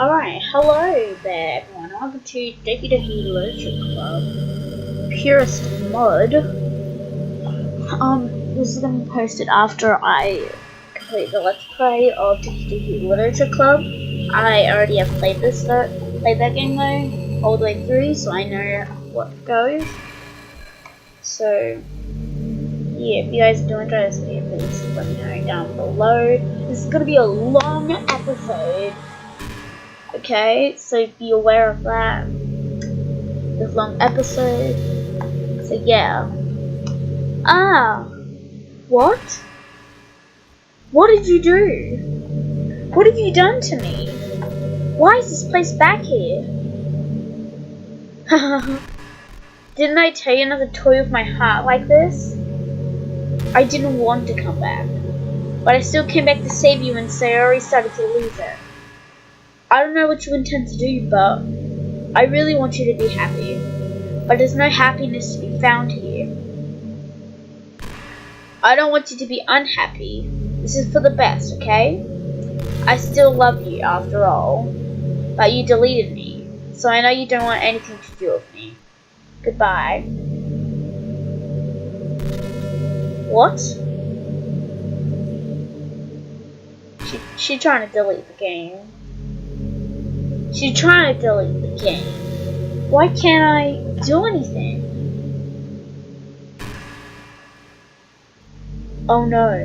Alright, hello there everyone, welcome to Doki Literature Club Purist mod. This is going to be posted after I complete the Let's Play of Doki Literature Club. I already have played that game though, all the way through, so I know what goes. So, yeah, if you guys do enjoy this video, please let me know down below. This is going to be a long episode. Okay, so be aware of that. This long episode. So yeah. What? What did you do? What have you done to me? Why is this place back here? Didn't I tell you not to toy with my heart like this? I didn't want to come back, but I still came back to save you when Sayori started to lose it. I don't know what you intend to do, but I really want you to be happy. But there's no happiness to be found here. I don't want you to be unhappy. This is for the best, okay? I still love you, after all. But you deleted me, so I know you don't want anything to do with me. Goodbye. What? She's trying to delete the game. She's trying to delete the game. Why can't I do anything? Oh no.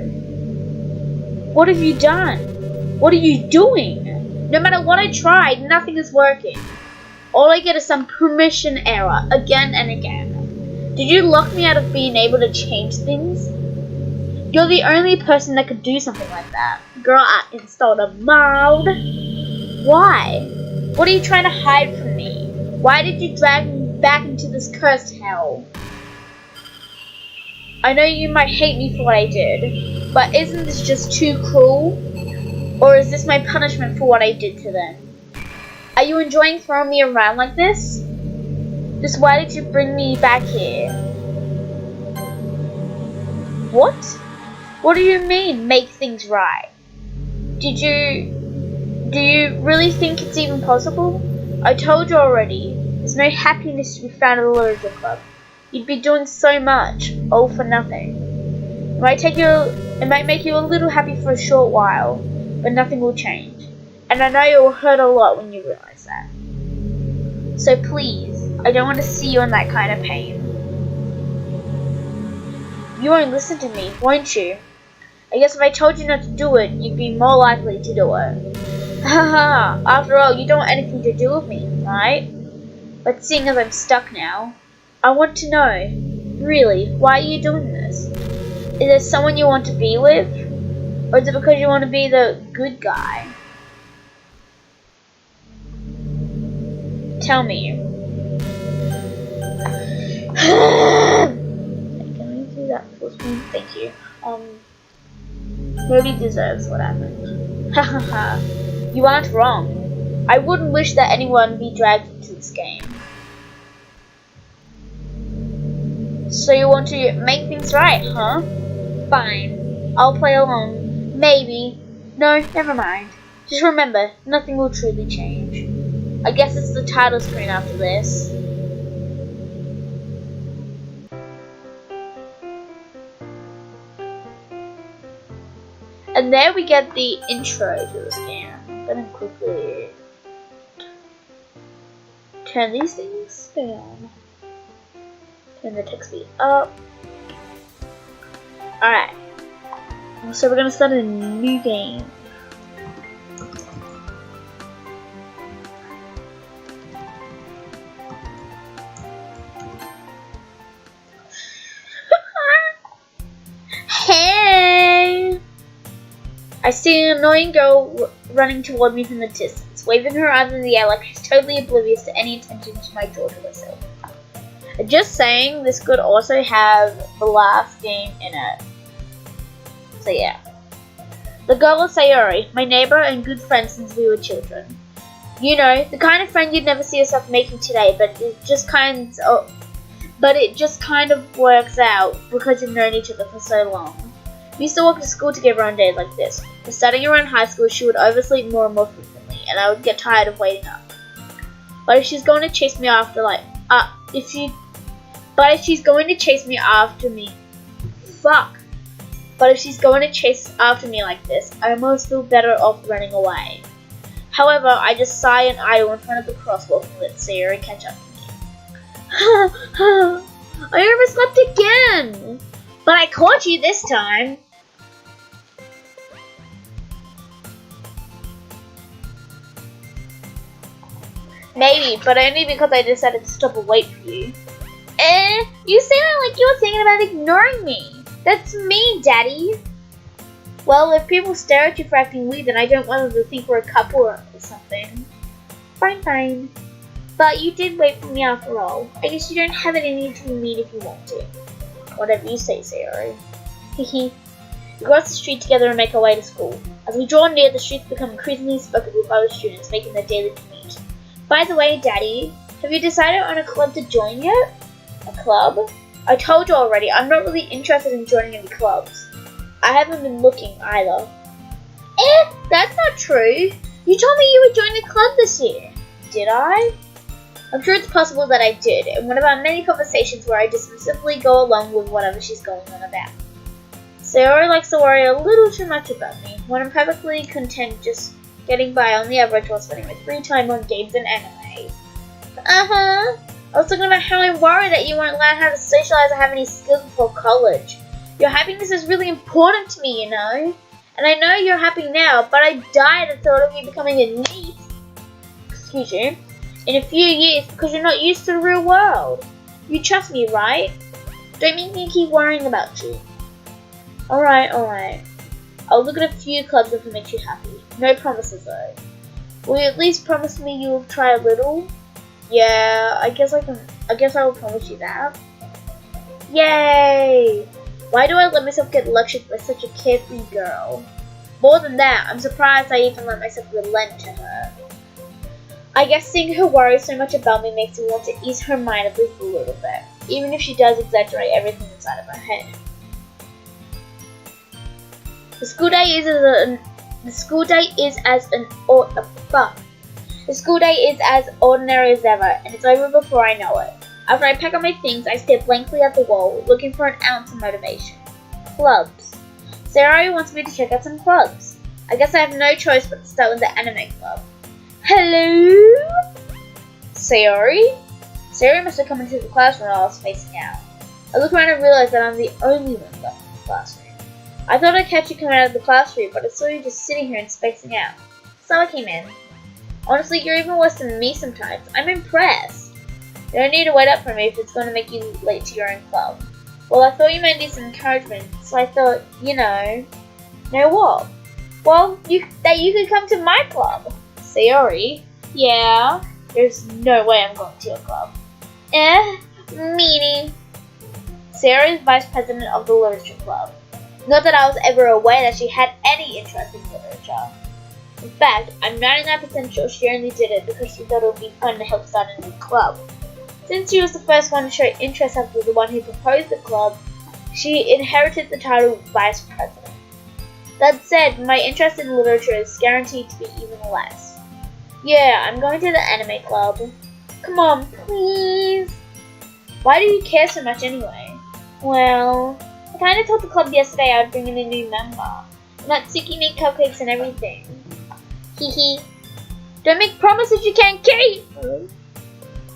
What have you done? What are you doing? No matter what I tried, nothing is working. All I get is some permission error again and again. Did you lock me out of being able to change things? You're the only person that could do something like that. Girl, I installed a mod. Why? What are you trying to hide from me? Why did you drag me back into this cursed hell? I know you might hate me for what I did, but isn't this just too cruel? Or is this my punishment for what I did to them? Are you enjoying throwing me around like this? Just why did you bring me back here? What? What do you mean, make things right? Do you really think it's even possible? I told you already, there's no happiness to be found at the Literature Club. You'd be doing so much, all for nothing. It might make you a little happy for a short while, but nothing will change. And I know it will hurt a lot when you realize that. So please, I don't want to see you in that kind of pain. You won't listen to me, won't you? I guess if I told you not to do it, you'd be more likely to do it. Haha, after all, you don't want anything to do with me, right? But seeing as I'm stuck now, I want to know, really, why are you doing this? Is there someone you want to be with? Or is it because you want to be the good guy? Tell me. Can we do that full screen? Thank you. Nobody deserves what happened. Hahaha. You aren't wrong. I wouldn't wish that anyone be dragged into this game. So you want to make things right, huh? Fine. I'll play along. Maybe. No, never mind. Just remember, nothing will truly change. I guess it's the title screen after this. And there we get the intro to this game. I'm gonna quickly turn these things down. Turn the text speed up. Alright. So we're gonna start a new game. Hey! I see an annoying girl running toward me from the distance, waving her arms in the air like she's totally oblivious to any attention to my daughter herself. Just saying, this could also have the last game in it. So yeah. The girl is Sayori, my neighbor and good friend since we were children. You know, the kind of friend you'd never see yourself making today, but it just kind of works out because you've known each other for so long. We used to walk to school together on days like this. But starting around high school, she would oversleep more and more frequently, and I would get tired of waiting up. But if she's going to chase me after if she's going to chase me after me, But if she's going to chase after me like this, I almost feel better off running away. However, I just sigh and idle in front of the crosswalk and let Sayori catch up to me. I overslept again! But I caught you this time! Maybe, but only because I decided to stop and wait for you. You sound like you were thinking about ignoring me. That's me, Daddy. Well, if people stare at you for acting weird, then I don't want them to think we're a couple or something. Fine. But you did wait for me after all. I guess you don't have it in you to be mean if you want to. Whatever you say, Sayori. Hehe. We cross the street together and make our way to school. As we draw near, the streets become increasingly speckled with other students making their daily commute. By the way, Daddy, have you decided on a club to join yet? A club? I told you already, I'm not really interested in joining any clubs. I haven't been looking either. That's not true. You told me you would join a club this year. Did I? I'm sure it's possible that I did, in one of our many conversations where I dismissively go along with whatever she's going on about. Sayori likes to worry a little too much about me, when I'm perfectly content just getting by on the average while spending my free time on games and anime. I was talking about how I'm worried that you won't learn how to socialize or have any skills before college. Your happiness is really important to me, you know. And I know you're happy now, but I died at the thought of you becoming a NEET. Excuse you. In a few years because you're not used to the real world. You trust me, right? Don't make me keep worrying about you. Alright. I'll look at a few clubs if it makes you happy. No promises though. Will you at least promise me you'll try a little? Yeah, I guess I will promise you that. Yay! Why do I let myself get lectured by such a carefree girl? More than that, I'm surprised I even let myself relent to her. I guess seeing her worry so much about me makes me want to ease her mind at least a little bit, even if she does exaggerate everything inside of her head. The school day is as ordinary as ever, and it's over before I know it. After I pack up my things, I stare blankly at the wall, looking for an ounce of motivation. Clubs. Sayori wants me to check out some clubs. I guess I have no choice but to start with the anime club. Hello? Sayori? Sayori must have come into the classroom while I was spacing out. I look around and realize that I'm the only one left in the classroom. I thought I'd catch you coming out of the classroom, but I saw you just sitting here and spacing out. So I came in. Honestly, you're even worse than me sometimes. I'm impressed. You don't need to wait up for me if it's going to make you late to your own club. Well, I thought you might need some encouragement, so I thought, know what? Well, you could come to my club. Sayori? Yeah? There's no way I'm going to your club. Meanie. Sayori is vice president of the literature club. Not that I was ever aware that she had any interest in literature. In fact, I'm 99% sure she only did it because she thought it would be fun to help start a new club. Since she was the first one to show interest after the one who proposed the club, she inherited the title of vice president. That said, my interest in literature is guaranteed to be even less. Yeah, I'm going to the anime club. Come on, please. Why do you care so much anyway? Well, I kinda told the club yesterday I would bring in a new member. And that Suki made cupcakes and everything. Hehe. Don't make promises you can't keep!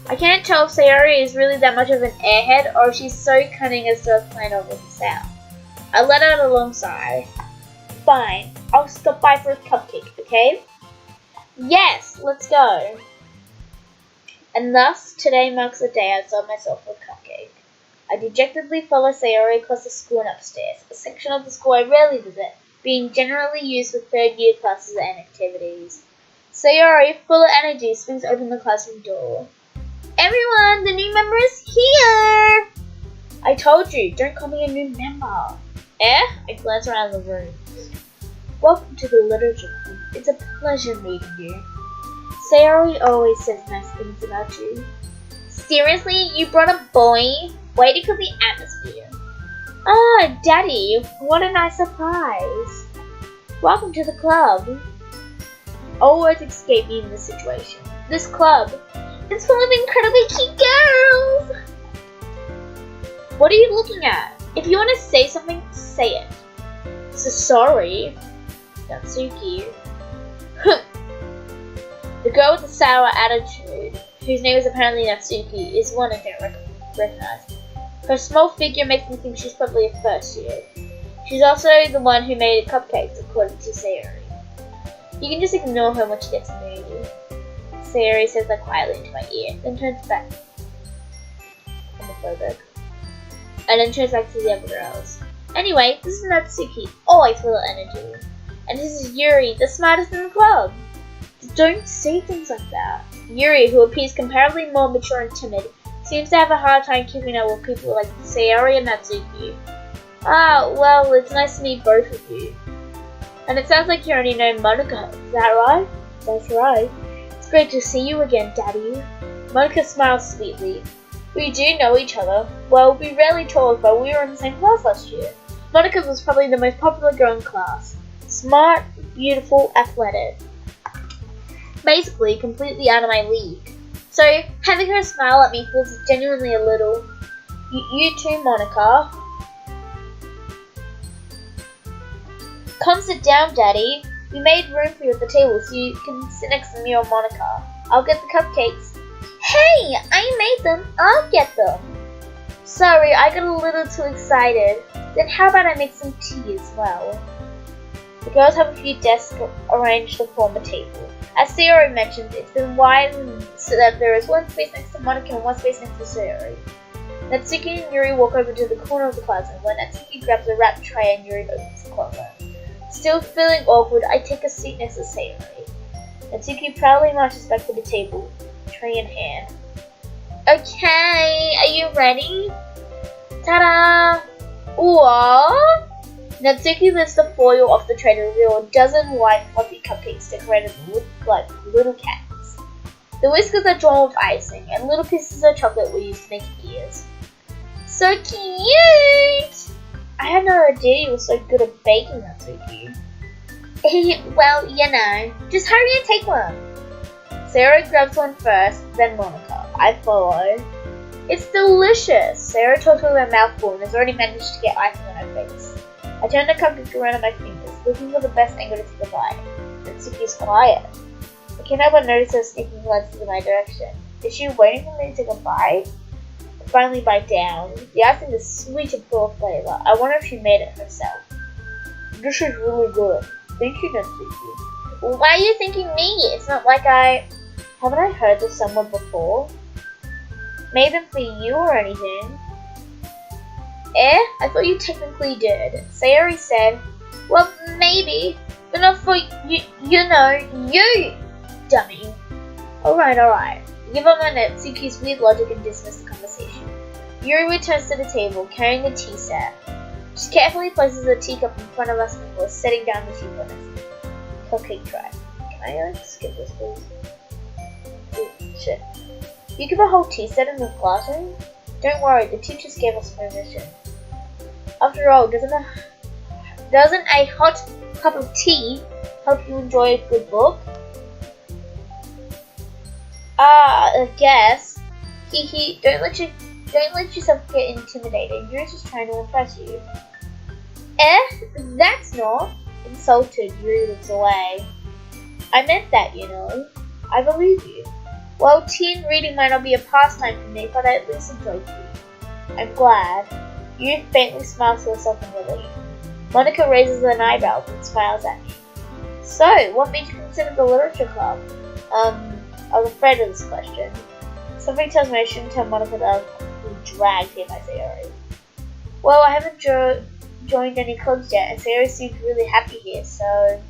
I can't tell if Sayori is really that much of an airhead or if she's so cunning as to have planned all this out. I let out a long sigh. Fine, I'll stop by for a cupcake, okay? Yes, let's go! And thus, today marks the day I sold myself a cupcake. I dejectedly follow Sayori across the school and upstairs, a section of the school I rarely visit, being generally used for third-year classes and activities. Sayori, full of energy, swings open the classroom door. Everyone, the new member is here! I told you, don't call me a new member. I glance around the room. Welcome to the literature club. It's a pleasure meeting you. Sayori always says nice things about you. Seriously? You brought a boy? Way to kill the atmosphere. Ah, Daddy, what a nice surprise. Welcome to the club. always escape me in this situation. This club is full of incredibly cute girls! What are you looking at? If you want to say something, say it. So sorry, Natsuki. The girl with the sour attitude, whose name is apparently Natsuki, is one I don't recognize. Her small figure makes me think she's probably a first year. She's also the one who made cupcakes, according to Sayori. You can just ignore her when she gets moody. Sayori says that quietly into my ear, then turns back. Homophobic. And then turns back to the other girls. Anyway, this is Natsuki, always full of energy. And this is Yuri, the smartest in the club. Don't say things like that. Yuri, who appears comparably more mature and timid, seems to have a hard time keeping up with people like Sayori and Natsuki. Ah, well, it's nice to meet both of you. And it sounds like you already know Monica, is that right? That's right. It's great to see you again, Daddy. Monica smiles sweetly. We do know each other. Well, we rarely talk, but we were in the same class last year. Monica was probably the most popular girl in class. Smart, beautiful, athletic. Basically, completely out of my league. So, having her smile at me feels genuinely a little. You too, Monica. Come sit down, Daddy. We made room for you at the table so you can sit next to me or Monica. I'll get the cupcakes. Hey, I made them. I'll get them. Sorry, I got a little too excited. Then how about I make some tea as well? The girls have a few desks arranged to form a table. As Sayori mentioned, it's been widened so that there is one space next to Monica and one space next to Sayori. Natsuki and Yuri walk over to the corner of the closet when Natsuki grabs a wrapped tray and Yuri opens the closet. Still feeling awkward, I take a seat next to Sayori. Natsuki proudly marches back to the table, tray in hand. Okay, are you ready? Ta-da! What? Natsuki lifts the foil off the tray to reveal a dozen white fluffy cupcakes decorated with like little cats. The whiskers are drawn with icing, and little pieces of chocolate were used to make ears. So cute! I had no idea you were so good at baking, Natsuki. Well, you know, just hurry and take one. Sarah grabs one first, then Monica. I follow. It's delicious! Sarah talks with her mouth full and has already managed to get icing on her face. I turn the cupcake around on my fingers, looking for the best angle to take a bite. Natsuki's quiet. I can't help but notice her sneaking glances in my direction. Is she waiting for me to take a bite? I finally bite down. The icing is sweet and full of flavor. I wonder if she made it herself. This is really good. Thank you, Natsuki. Why are you thanking me? It's not like haven't I heard this somewhere before? Made them for you or anything? I thought you technically did. Sayori said, well, maybe, but not for you dummy. Alright. Give up on Natsuki's weird logic and dismiss the conversation. Yuri returns to the table, carrying the tea set. She carefully places a teacup in front of us before setting down the tea for us. Cupcake tray. Can I skip this, please? Ooh, shit. You give a whole tea set in the classroom? Don't worry, the teachers gave us permission. After all, doesn't a hot cup of tea help you enjoy a good book? I guess. Don't let yourself get intimidated. Yuri's just trying to impress you. That's not. Insulted, Yuri looks away. I meant that, you know. I believe you. Well, tea and reading might not be a pastime for me, but I at least enjoy tea. I'm glad. Yuri faintly smiles to herself in relief. Monica raises an eyebrow and smiles at me. So, what made you consider the literature club? I was afraid of this question. Something tells me I shouldn't tell Monica that I was dragged here by Sayori. Well, I haven't joined any clubs yet, and Sayori seems really happy here, so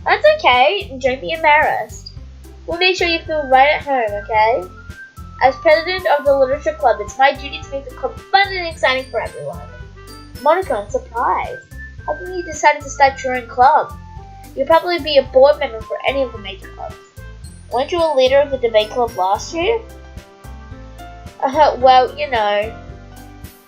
that's okay. Don't be embarrassed. We'll make sure you feel right at home, okay? As president of the literature club, it's my duty to make the club fun and exciting for everyone. Monica, I'm surprised. How come you decided to start your own club? You'll probably be a board member for any of the major clubs. Weren't you a leader of the debate club last year? Well, you know.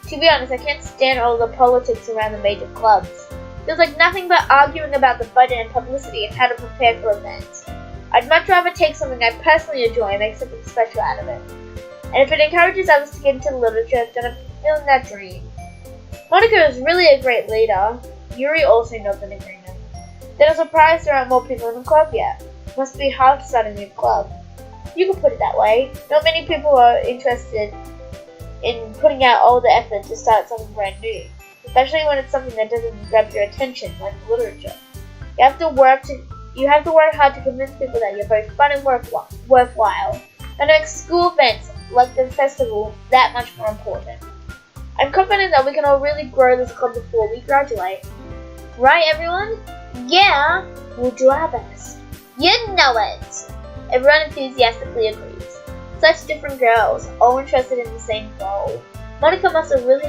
To be honest, I can't stand all the politics around the major clubs. Feels like nothing but arguing about the budget and publicity and how to prepare for events. I'd much rather take something I personally enjoy and make something special out of it. And if it encourages others to get into literature, then I'm fulfilling that dream. Monica is really a great leader. Yuri also nods in agreement. Then a surprise there aren't more people in the club yet. It must be hard to start a new club. You can put it that way. Not many people are interested in putting out all the effort to start something brand new, especially when it's something that doesn't grab your attention, like literature. You have to work hard to convince people that you're both fun and worthwhile. That makes school events like the festival that much more important. I'm confident that we can all really grow this club before we graduate. Right, everyone? Yeah, we'll do our best. You know it! Everyone enthusiastically agrees. Such different girls, all interested in the same goal. Monica must have worked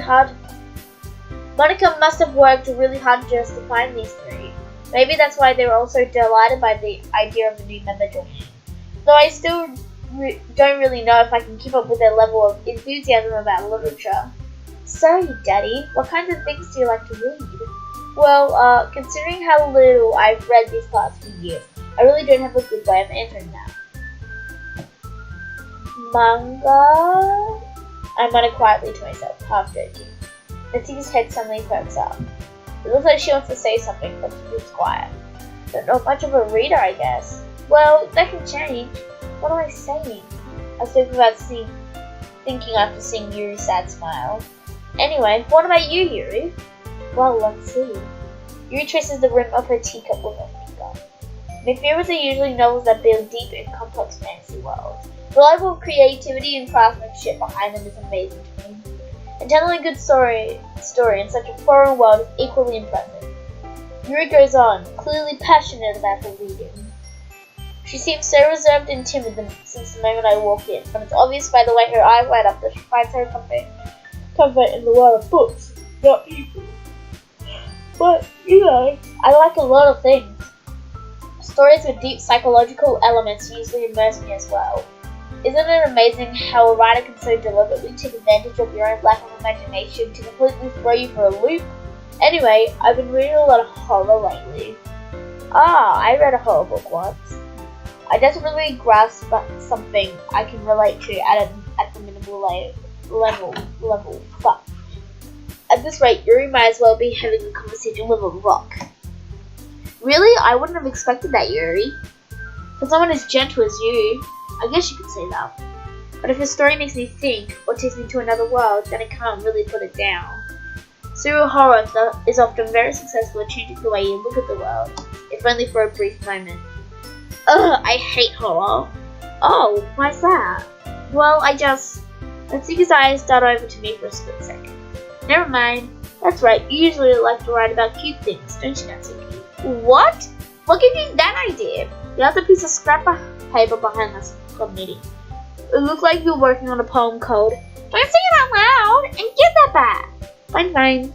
really hard just to find these three. Maybe that's why they were also delighted by the idea of a new member joining. Though I still don't really know if I can keep up with their level of enthusiasm about literature. So, Daddy, what kinds of things do you like to read? Well, considering how little I've read these past few years, I really don't have a good way of answering that. Manga? I muttered quietly to myself, half joking. Natsuki's head suddenly perks up. It looks like she wants to say something, but she keeps quiet. But not much of a reader, I guess. Well, that can change. What am I saying? I spoke without thinking after seeing Yuri's sad smile. Anyway, what about you, Yuri? Well, let's see. Yuri traces the rim of her teacup with her finger. My favorites are usually novels that build deep and complex fantasy worlds. The level of creativity and craftsmanship behind them is amazing to me. And telling a good story in such a foreign world is equally impressive. Yuri goes on, clearly passionate about her reading. She seems so reserved and timid since the moment I walk in, but it's obvious by the way her eyes light up that she finds her comfort in the world of books, not people. But, I like a lot of things. Stories with deep psychological elements usually immerse me as well. Isn't it amazing how a writer can so deliberately take advantage of your own lack of imagination to completely throw you for a loop? Anyway, I've been reading a lot of horror lately. I read a horror book once. I desperately grasp something I can relate to at the minimal level. Fuck. At this rate, Yuri might as well be having a conversation with a rock. Really? I wouldn't have expected that, Yuri. For someone as gentle as you, I guess you could say that. But if a story makes me think, or takes me to another world, then I can't really put it down. Serial horror is often very successful at changing the way you look at the world, if only for a brief moment. Ugh, I hate horror. Oh, why's that? Well, Natsuki's eyes dart over to me for a split second. Never mind. That's right, you usually like to write about cute things, don't you, Natsuki? What? What gave you that idea? You left a piece of scrap paper behind us club meeting. It looked like you were working on a poem called "Don't say it out loud and give that back." Fine.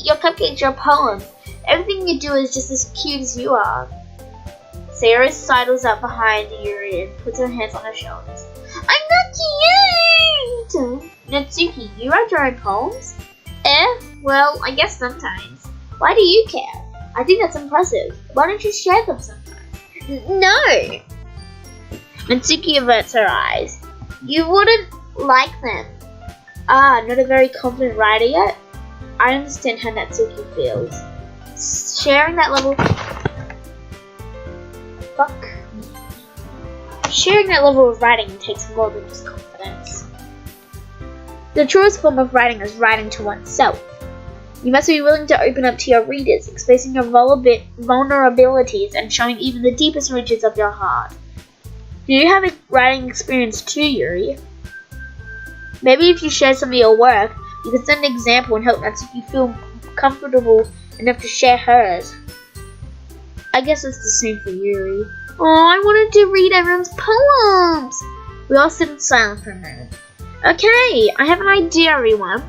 Your cupcake's your poem. Everything you do is just as cute as you are. Sarah sidles up behind Yuri and puts her hands on her shoulders. I'm not cute! Natsuki, you write your own poems? Well, I guess sometimes. Why do you care? I think that's impressive. Why don't you share them sometimes? No! Natsuki averts her eyes. You wouldn't like them. Not a very confident writer yet? I understand how Natsuki feels. Sharing that level of writing takes more than just confidence. The truest form of writing is writing to oneself. You must be willing to open up to your readers, exposing your vulnerabilities and showing even the deepest reaches of your heart. Do you have a writing experience too, Yuri? Maybe if you share some of your work, you could set an example and help Natsuki feel comfortable enough to share hers. I guess it's the same for Yuri. Oh, I wanted to read everyone's poems! We all sit in silence for a moment. Okay, I have an idea, everyone.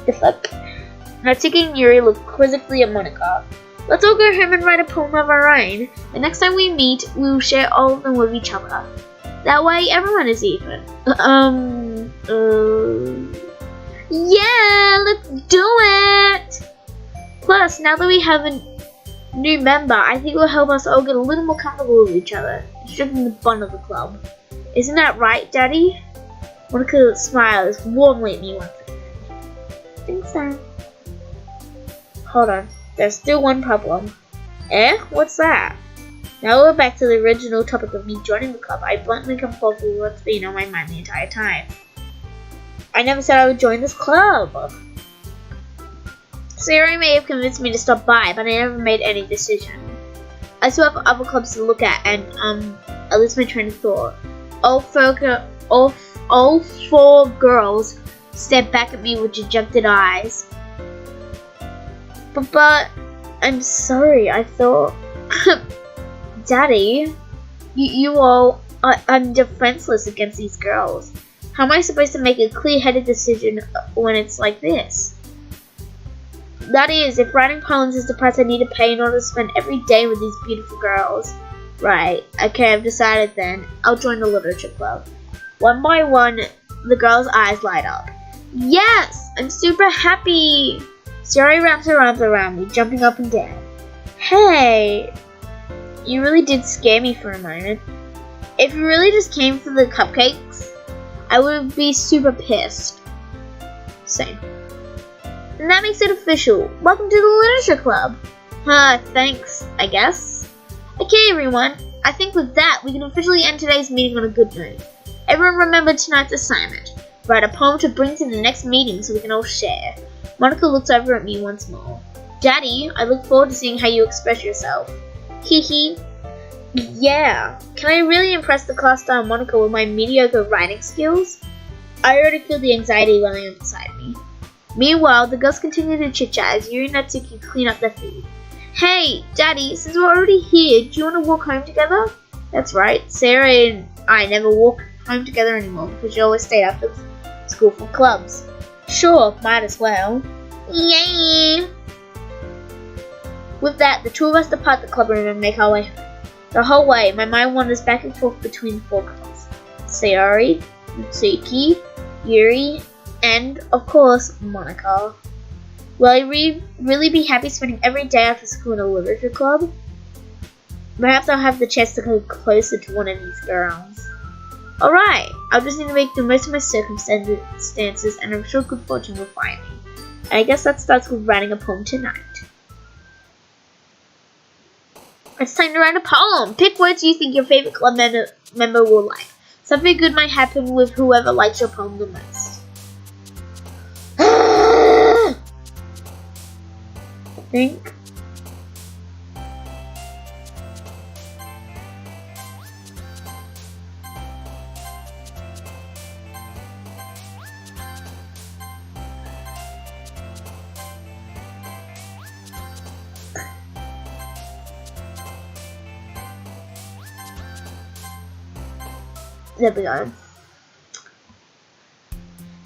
Natsuki and Yuri look quizzically at Monica. Let's all go home and write a poem of our own. The next time we meet, we will share all of them with each other. That way, everyone is even. Yeah, let's do it! Plus, now that we have new member. I think it will help us all get a little more comfortable with each other, strengthen the bond of the club. Isn't that right, Daddy? Monica smiles warmly at me once again. I think so. Hold on, there's still one problem. Eh? What's that? Now we're back to the original topic of me joining the club. I bluntly come forward with what's been on my mind the entire time. I never said I would join this club. Sarah may have convinced me to stop by, but I never made any decision. I still have other clubs to look at, and I lose my train of thought. All four girls stared back at me with dejected eyes. But I'm sorry. I thought, Daddy, you all, I'm defenseless against these girls. How am I supposed to make a clear-headed decision when it's like this? That is, if writing poems is the price I need to pay in order to spend every day with these beautiful girls. Right, okay, I've decided then. I'll join the literature club. One by one, the girls' eyes light up. Yes! I'm super happy! Sari wraps her arms around me, jumping up and down. Hey! You really did scare me for a moment. If you really just came for the cupcakes, I would be super pissed. Same. And that makes it official. Welcome to the literature club. Thanks, I guess. Okay, everyone. I think with that, we can officially end today's meeting on a good note. Everyone remember tonight's assignment. Write a poem to bring to the next meeting so we can all share. Monica looks over at me once more. Daddy, I look forward to seeing how you express yourself. Hee. Yeah. Can I really impress the class star Monica with my mediocre writing skills? I already feel the anxiety welling up inside me. Meanwhile, the girls continue to chit-chat as Yuri and Natsuki clean up their food. Hey, Daddy, since we're already here, do you want to walk home together? That's right, Sarah and I never walk home together anymore because you always stay after school for clubs. Sure, might as well. Yay! With that, the two of us depart the club room and make our way home. The whole way, my mind wanders back and forth between the four girls. Sayori, Natsuki, Yuri, and, of course, Monica. Will I really be happy spending every day after school in a literature club? Perhaps I'll have the chance to go closer to one of these girls. Alright, I'll just need to make the most of my circumstances, and I'm sure good fortune will find me. And I guess that starts with writing a poem tonight. It's time to write a poem! Pick words you think your favorite club member will like. Something good might happen with whoever likes your poem the most. Think. There we go.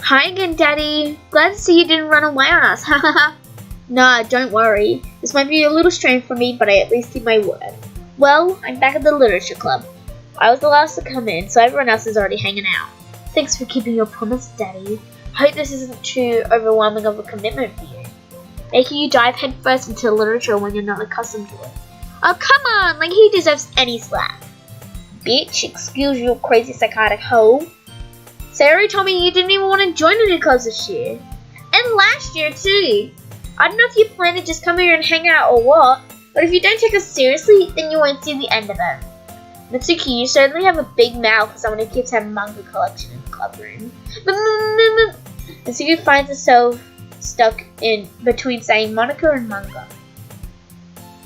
Hi again, Daddy. Glad to see you didn't run away on us. Nah, don't worry. This might be a little strange for me, but I at least keep my word. Well, I'm back at the literature club. I was the last to come in, so everyone else is already hanging out. Thanks for keeping your promise, Daddy. I hope this isn't too overwhelming of a commitment for you. Making you dive headfirst into literature when you're not accustomed to it. Oh, come on! Like he deserves any slack. Bitch, excuse your crazy psychotic hoe. Sarah told me you didn't even want to join any clubs this year. And last year, too. I don't know if you plan to just come here and hang out or what, but if you don't take us seriously, then you won't see the end of it. Natsuki, you certainly have a big mouth for someone who keeps her manga collection in the club room. Natsuki finds herself stuck in between saying Monica and manga.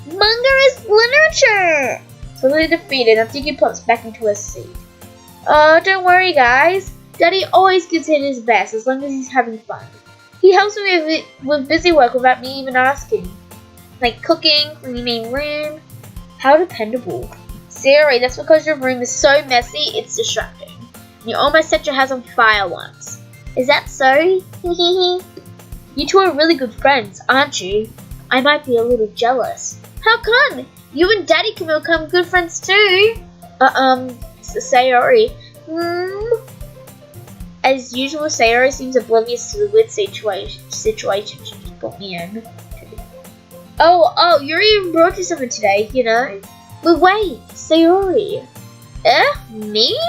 Manga is literature! Totally defeated, Natsuki pops back into her seat. Oh, don't worry, guys. Daddy always gives it his best as long as he's having fun. He helps me with busy work without me even asking. Like cooking, cleaning room. How dependable. Sarah, that's because your room is so messy, it's distracting. You almost set your house on fire once. Is that so? You two are really good friends, aren't you? I might be a little jealous. How come? You and Daddy can become good friends too. Sayori. As usual, Sayori seems oblivious to the weird situation she just put me in. Oh, Yuri even brought you something today, you know? But wait, Sayori. Me?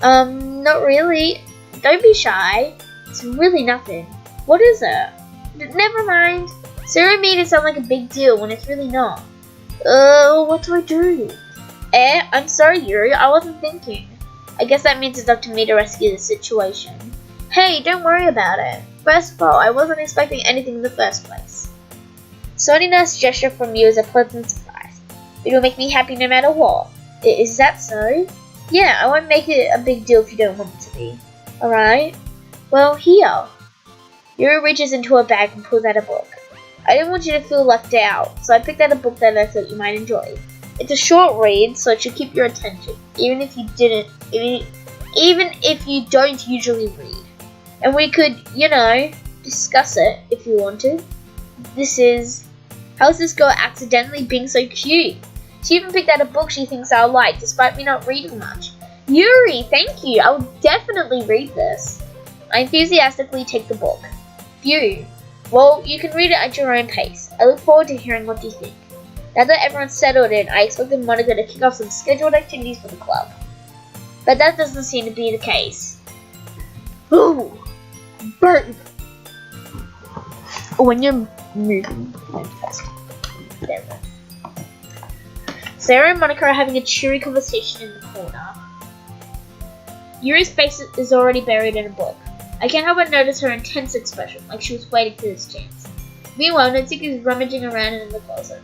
Not really. Don't be shy. It's really nothing. What is it? Never mind. Sayori made it sound like a big deal when it's really not. What do I do? I'm sorry, Yuri, I wasn't thinking. I guess that means it's up to me to rescue the situation. Hey, don't worry about it. First of all, I wasn't expecting anything in the first place. So any nice gesture from you is a pleasant surprise. It will make me happy no matter what. Is that so? Yeah, I won't make it a big deal if you don't want it to be. Alright? Well, here. Yuri reaches into her bag and pulls out a book. I didn't want you to feel left out, so I picked out a book that I thought you might enjoy. It's a short read, so it should keep your attention, even if you don't usually read. And we could, discuss it if you wanted. How's this girl accidentally being so cute? She even picked out a book she thinks I'll like, despite me not reading much. Yuri, thank you, I will definitely read this. I enthusiastically take the book. Phew. Well, you can read it at your own pace. I look forward to hearing what you think. Now that everyone's settled in, I expected Monica to kick off some scheduled activities for the club. But that doesn't seem to be the case. Ooh! Burn! When you're moving, there we go. Sarah and Monica are having a cheery conversation in the corner. Yuri's face is already buried in a book. I can't help but notice her intense expression, like she was waiting for this chance. Meanwhile, Natsuki is rummaging around in the closet.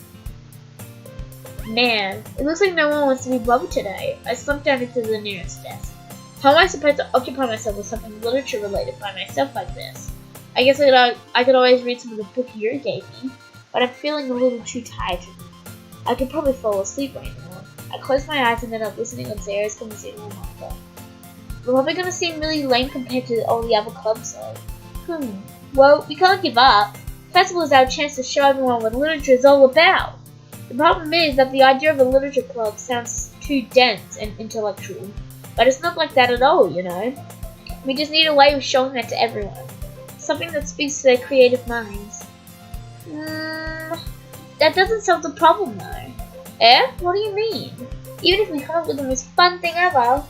Man, it looks like no one wants to be bothered today. I slumped down into the nearest desk. How am I supposed to occupy myself with something literature related by myself like this? I guess I could always read some of the book Yuri gave me, but I'm feeling a little too tired to read. I could probably fall asleep right now. I closed my eyes and ended up listening on Sarah's conversation with Monica. We're probably gonna seem really lame compared to all the other clubs though. Well, we can't give up. Festival is our chance to show everyone what literature is all about. The problem is that the idea of a literature club sounds too dense and intellectual. But it's not like that at all, you know. We just need a way of showing that to everyone. Something that speaks to their creative minds. That doesn't solve the problem though. What do you mean? Even if we come up with the most fun thing ever,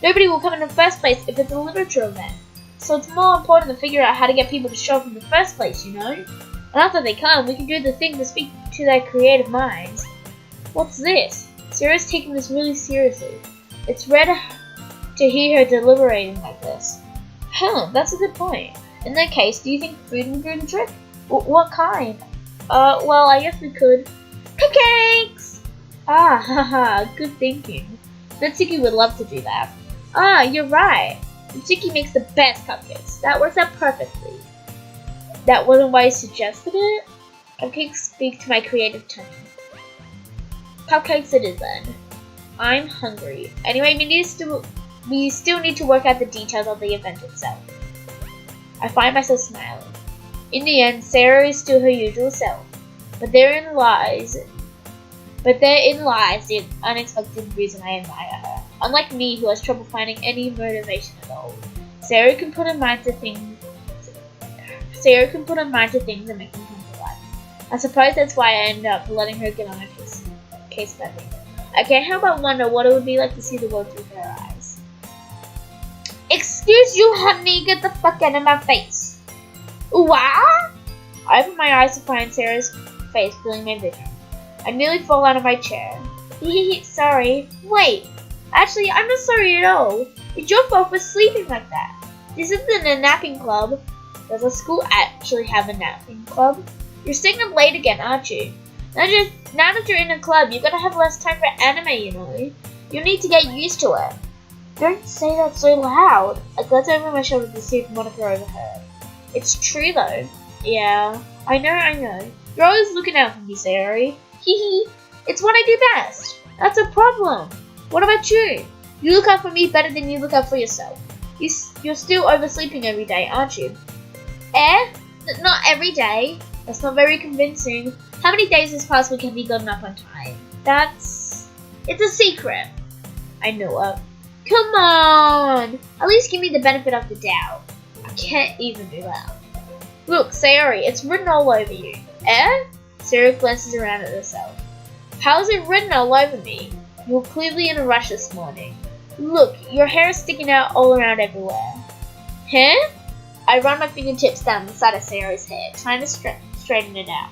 nobody will come in the first place if it's a literature event. So it's more important to figure out how to get people to show up in the first place, you know? And after they come, we can do the thing to speak to their creative minds. What's this? Sarah's taking this really seriously. It's rare to hear her deliberating like this. That's a good point. In that case, do you think food would do the trick? What kind? Well, I guess we could. Cupcakes! Haha, good thinking. Natsuki would love to do that. You're right. Natsuki makes the best cupcakes. That works out perfectly. That wasn't why I suggested it? Cupcakes speak to my creative tummy. Cupcakes it is then. I'm hungry. Anyway, we still need to work out the details of the event itself. I find myself smiling. In the end, Sarah is still her usual self. But therein lies the unexpected reason I admire her. Unlike me, who has trouble finding any motivation at all, Sarah can put her mind to things and make them come to life. I suppose that's why I end up letting her get on her case study. I can't help but wonder what it would be like to see the world through her eyes. Excuse you, honey, get the fuck out of my face. What? I open my eyes to find Sarah's face filling my vision. I nearly fall out of my chair. Sorry. Wait. Actually, I'm not sorry at all. It's your fault for sleeping like that. This isn't a napping club. Does a school actually have a napping club? You're staying up late again, aren't you? Now that you're in a club, you're gonna have less time for anime, you know. You need to get used to it. Don't say that so loud. I glance over my shoulder to see if Monica overheard. It's true though. Yeah, I know. You're always looking out for me, Sayori. Hehe. It's what I do best. That's a problem. What about you? You look out for me better than you look out for yourself. You're still oversleeping every day, aren't you? Not every day. That's not very convincing. How many days has passed we can be gotten up on time? It's a secret. I know it. Come on! At least give me the benefit of the doubt. I can't even do that. Look, Sayori, it's written all over you. Sarah glances around at herself. How is it written all over me? You were clearly in a rush this morning. Look, your hair is sticking out all around everywhere. Huh? I run my fingertips down the side of Sarah's hair, trying to straighten it out.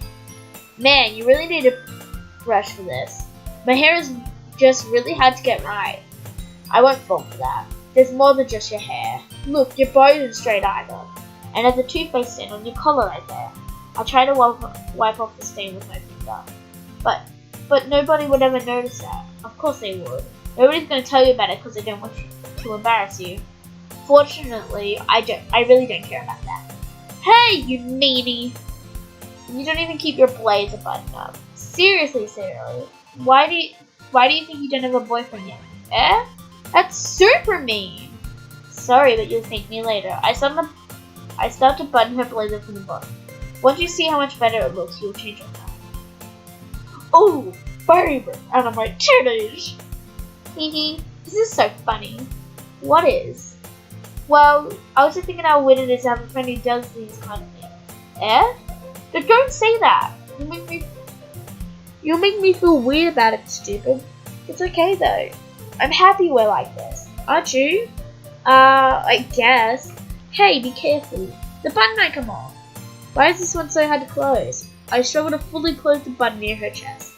Man, you really need a brush for this. My hair is just really hard to get right. I won't fall for that. There's more than just your hair. Look, your bow isn't straight either. And there's a toothpaste stain on your collar right there. I try to wipe off the stain with my finger. But nobody would ever notice that. Of course they would. Nobody's going to tell you about it because they don't want to embarrass you. Fortunately, I really don't care about that. Hey, you meanie! You don't even keep your blazer buttoned up. Seriously, Sarah, why do you think you don't have a boyfriend yet? Eh? That's super mean! Sorry, but you'll thank me later. I start to button her blazer from the bottom. Once you see how much better it looks, you'll change your mind. Oh, baby, out of my titties! Hehe, this is so funny. What is? Well, I was just thinking how weird it is to have a friend who does these kind of things. Eh? But don't say that! You'll make me feel weird about it, stupid. It's okay though. I'm happy we're like this. Aren't you? I guess. Hey, be careful. The button might come off. Why is this one so hard to close? I struggle to fully close the button near her chest.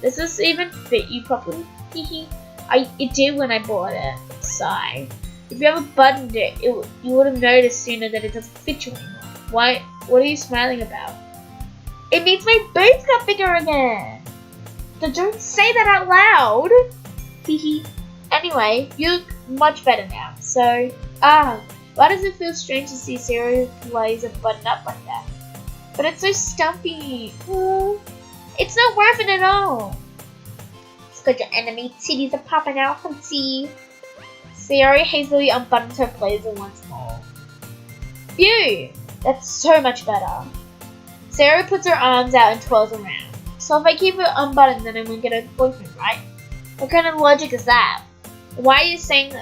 Does this even fit you properly? Hehe. It did when I bought it. Sigh. If you ever buttoned it, you would have noticed sooner that it doesn't fit you anymore. What are you smiling about? It means my boobs got bigger again! Don't say that out loud! Hehe. Anyway, you look much better now, so... why does it feel strange to see Sarah's blazer buttoned up like that? But it's so stumpy. It's not worth it at all. It's good your enemy titties are popping out, hunty. Sarah hazily unbuttons her blazer once more. Phew! That's so much better. Sarah puts her arms out and twirls around. So if I keep it unbuttoned, then I won't get a boyfriend, right? What kind of logic is that? Why are you saying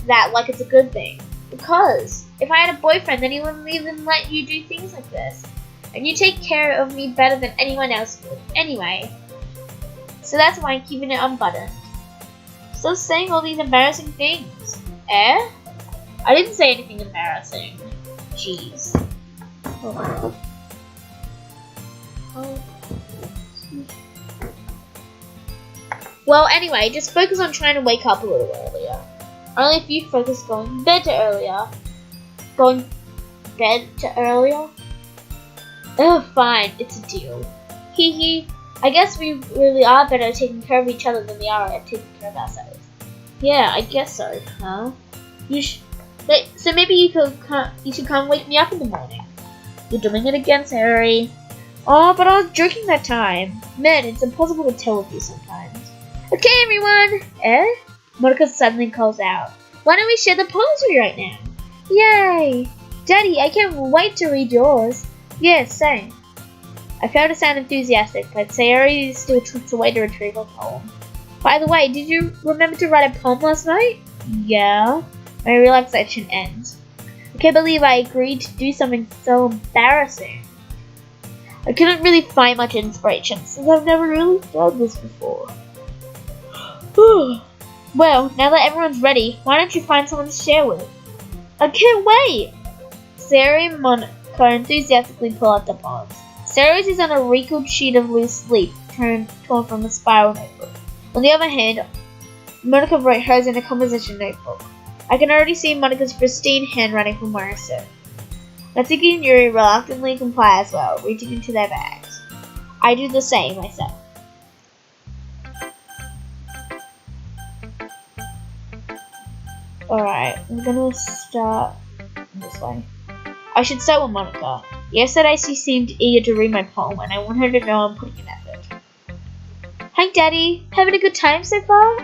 that like it's a good thing? Because if I had a boyfriend, then he wouldn't even let you do things like this. And you take care of me better than anyone else would. Anyway. So that's why I'm keeping it unbuttoned. Stop saying all these embarrassing things. Eh? I didn't say anything embarrassing. Jeez. Oh. Well, anyway, just focus on trying to wake up a little earlier. Only if you focus going to bed earlier. Oh, fine, it's a deal. Hee. I guess we really are better at taking care of each other than we are at taking care of ourselves. Yeah, I guess so, huh? So maybe you should come wake me up in the morning. You're doing it again, Sarah. Oh, but I was joking that time. Man, it's impossible to tell with you sometimes. Okay, everyone! Eh? Monica suddenly calls out. Why don't we share the poetry right now? Yay! Daddy, I can't wait to read yours. Yeah, same. I fail to sound enthusiastic, but Sayori still trips away to retrieve a poem. By the way, did you remember to write a poem last night? Yeah. My relaxation ends. I can't believe I agreed to do something so embarrassing. I couldn't really find much inspiration since I've never really done this before. Well, now that everyone's ready, why don't you find someone to share with? I can't wait! Sarah and Monica enthusiastically pull out the poems. Sarah's is on a wrinkled sheet of loose leaf torn from a spiral notebook. On the other hand, Monica wrote hers in a composition notebook. I can already see Monica's pristine handwriting from where I sit. Natsuki and Yuri reluctantly comply as well, reaching into their bags. I do the same myself. Alright, I'm gonna start this way. I should start with Monica. Yesterday she seemed eager to read my poem, and I want her to know I'm putting an effort. Hi, Daddy. Having a good time so far?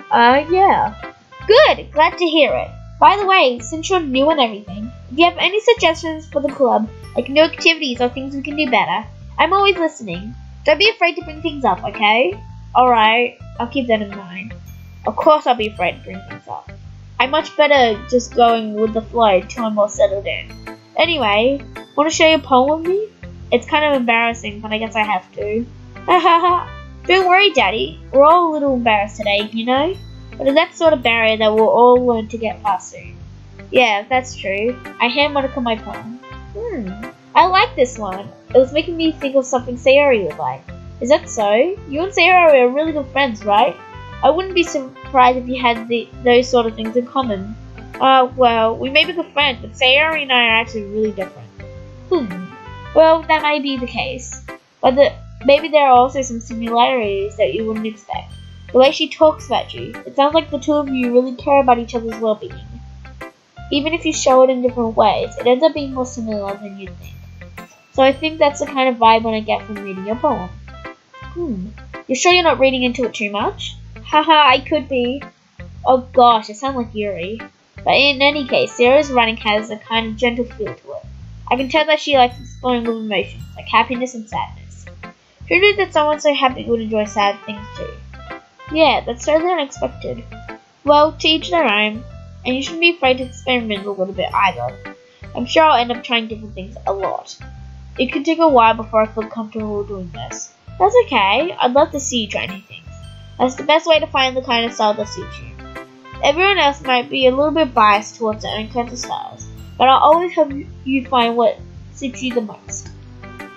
Yeah. Good. Glad to hear it. By the way, since you're new and everything, if you have any suggestions for the club, like new activities or things we can do better, I'm always listening. Don't be afraid to bring things up, okay? Alright, I'll keep that in mind. Of course I'll be afraid to bring things up. I'm much better just going with the flow till I'm more settled in. Anyway, want to share your poem with me? It's kind of embarrassing, but I guess I have to. Don't worry, Daddy. We're all a little embarrassed today, you know? But it's that sort of barrier that we'll all learn to get past soon. Yeah, that's true. I hand Monica my poem. I like this one. It was making me think of something Sayori would like. Is that so? You and Sayori are really good friends, right? I wouldn't be surprised if you had those sort of things in common. Well, we may be good friends, but Sayori and I are actually really different. Well, that might be the case. But maybe there are also some similarities that you wouldn't expect. The way she talks about you, it sounds like the two of you really care about each other's well-being. Even if you show it in different ways, it ends up being more similar than you'd think. So I think that's the kind of vibe I get from reading your poem. You're sure you're not reading into it too much? Haha, I could be. Oh gosh, it sounds like Yuri. But in any case, Sarah's writing has a kind of gentle feel to it. I can tell that she likes exploring with emotions, like happiness and sadness. Who knew that someone so happy would enjoy sad things too? Yeah, that's totally unexpected. Well, to each their own, and you shouldn't be afraid to experiment a little bit either. I'm sure I'll end up trying different things a lot. It could take a while before I feel comfortable doing this. That's okay, I'd love to see you try new things. That's the best way to find the kind of style that suits you. Everyone else might be a little bit biased towards their own kinds of styles, but I'll always help you find what suits you the most.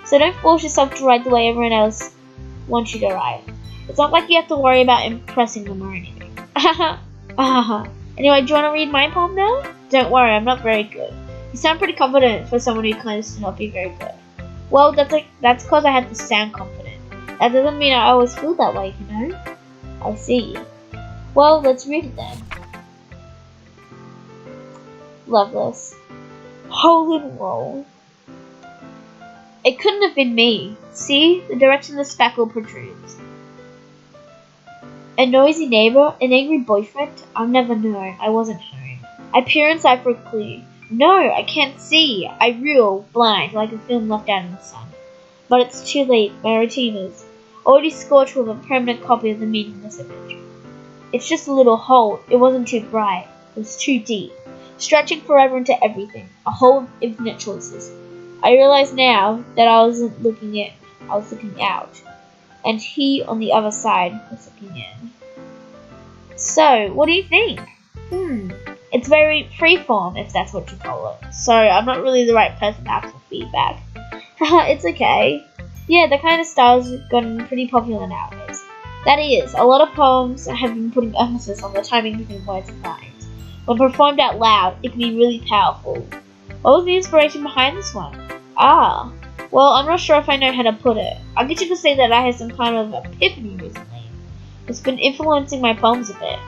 So don't force yourself to write the way everyone else wants you to write. It's not like you have to worry about impressing them or anything. Anyway, do you want to read my poem now? Don't worry, I'm not very good. You sound pretty confident for someone who claims to not be very good. Well, that's because I have to sound confident. That doesn't mean I always feel that way, you know? I see. Well, let's read it then. Loveless. Hole and roll. It couldn't have been me. See? The direction the speckle protrudes. A noisy neighbor? An angry boyfriend? I'll never know. I wasn't home. I peer inside for a clue. No, I can't see. I reel, blind, like a film left out in the sun. But it's too late. My routine is already scorched with a permanent copy of the meaningless image. It's just a little hole. It wasn't too bright. It was too deep, stretching forever into everything. A hole of infinite choices. I realize now that I wasn't looking in. I was looking out. And he on the other side was looking in. So, what do you think? It's very freeform, if that's what you call it. Sorry, I'm not really the right person to ask for feedback. It's okay. Yeah, that kind of style's gotten pretty popular nowadays. That is, a lot of poems have been putting emphasis on the timing between words and lines. When performed out loud, it can be really powerful. What was the inspiration behind this one? Well, I'm not sure if I know how to put it. I'll get you to say that I had some kind of epiphany recently. It's been influencing my poems a bit.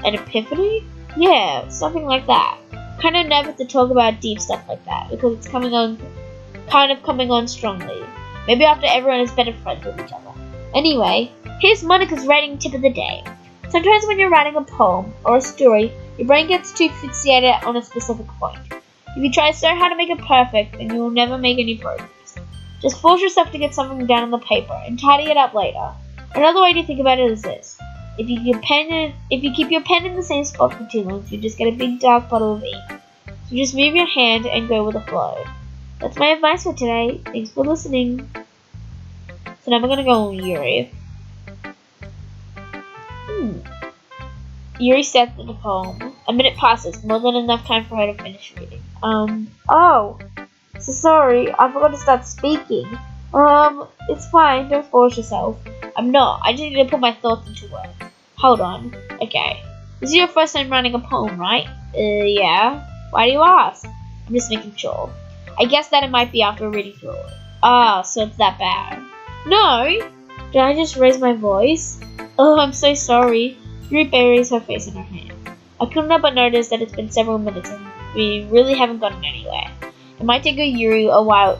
An epiphany? Yeah, something like that. Kind of nervous to talk about deep stuff like that, because it's coming on strongly. Maybe after everyone is better friends with each other. Anyway, here's Monica's writing tip of the day. Sometimes when you're writing a poem or a story, your brain gets too fixated on a specific point. If you try so hard to make it perfect, then you will never make any progress. Just force yourself to get something down on the paper and tidy it up later. Another way to think about it is this. If you keep your pen in the same spot for too long, you just get a big dark bottle of ink. So just move your hand and go with the flow. That's my advice for today. Thanks for listening. So now we're gonna go on Yuri. Yuri said in the poem. A minute passes, more than enough time for her to finish reading. So sorry, I forgot to start speaking. It's fine, don't force yourself. I'm not, I just need to put my thoughts into words. Hold on. Okay. This is your first time writing a poem, right? Yeah. Why do you ask? I'm just making sure. I guess that it might be after reading through it. So it's that bad. No! Did I just raise my voice? Oh, I'm so sorry. Yuri buries her face in her hand. I couldn't help but notice that it's been several minutes and we really haven't gotten anywhere. It might take Yuri a while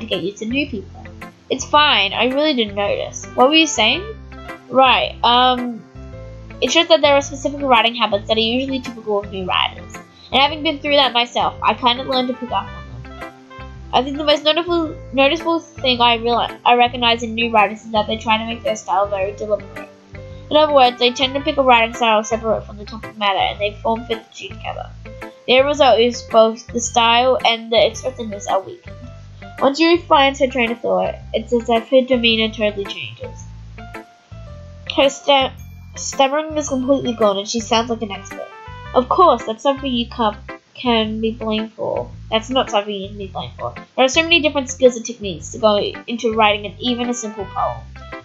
to get used to new people. It's fine, I really didn't notice. What were you saying? Right, it's just that there are specific writing habits that are usually typical of new writers. And having been through that myself, I kind of learned to pick up on them. I think the most noticeable thing I recognize in new writers is that they try to make their style very deliberate. In other words, they tend to pick a writing style separate from the topic matter and they form fit the two together. The end result is both the style and the expressiveness are weakened. Once Yuri finds her train of thought, it's as if her demeanor totally changes. Her stammering is completely gone and she sounds like an expert. Of course, that's something you can be blamed for. That's not something you can be blamed for. There are so many different skills and techniques to go into writing even a simple poem.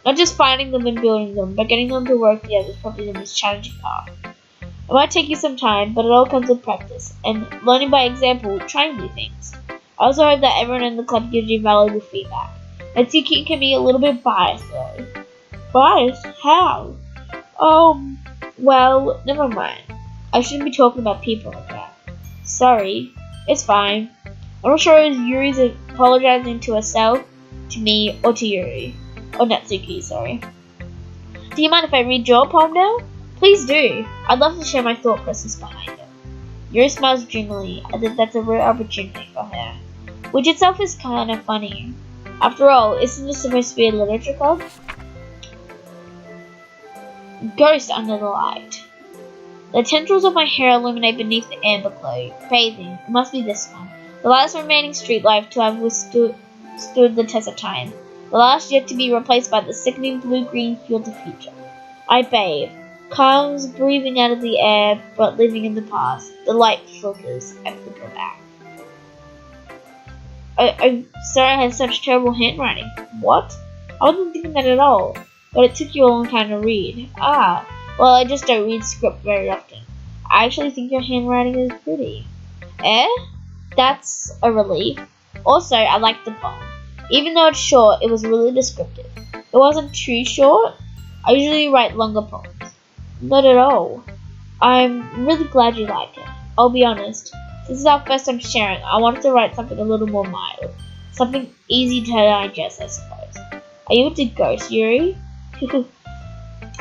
Not just finding them and building them, but getting them to work together is probably the most challenging part. It might take you some time, but it all comes with practice, and learning by example, trying new things. I also hope that everyone in the club gives you valuable feedback. Natsuki can be a little bit biased though. Biased? How? Well, never mind. I shouldn't be talking about people like that. Sorry. It's fine. I'm not sure if Yuri's apologizing to herself, to me, or to Yuri. Or Natsuki, sorry. Do you mind if I read your poem now? Please do. I'd love to share my thought process behind it. Yuri smiles dreamily, as if that's a rare opportunity for her. Which itself is kind of funny. After all, isn't this supposed to be a literature club? Ghost under the light. The tendrils of my hair illuminate beneath the amber glow, bathing. It must be this one. The last remaining street life to have withstood the test of time. The last yet to be replaced by the sickening blue-green field of future. I bathe. Calms breathing out of the air, but living in the past. The light flickers. I flicker back. I'm sorry I had such terrible handwriting. What? I wasn't thinking that at all. But it took you a long time to read. Ah, well, I just don't read script very often. I actually think your handwriting is pretty. Eh? That's a relief. Also, I liked the poem. Even though it's short, it was really descriptive. It wasn't too short. I usually write longer poems. Not at all. I'm really glad you like it. I'll be honest. This is our first time sharing. I wanted to write something a little more mild. Something easy to digest, I suppose. Are you into ghosts, Yuri?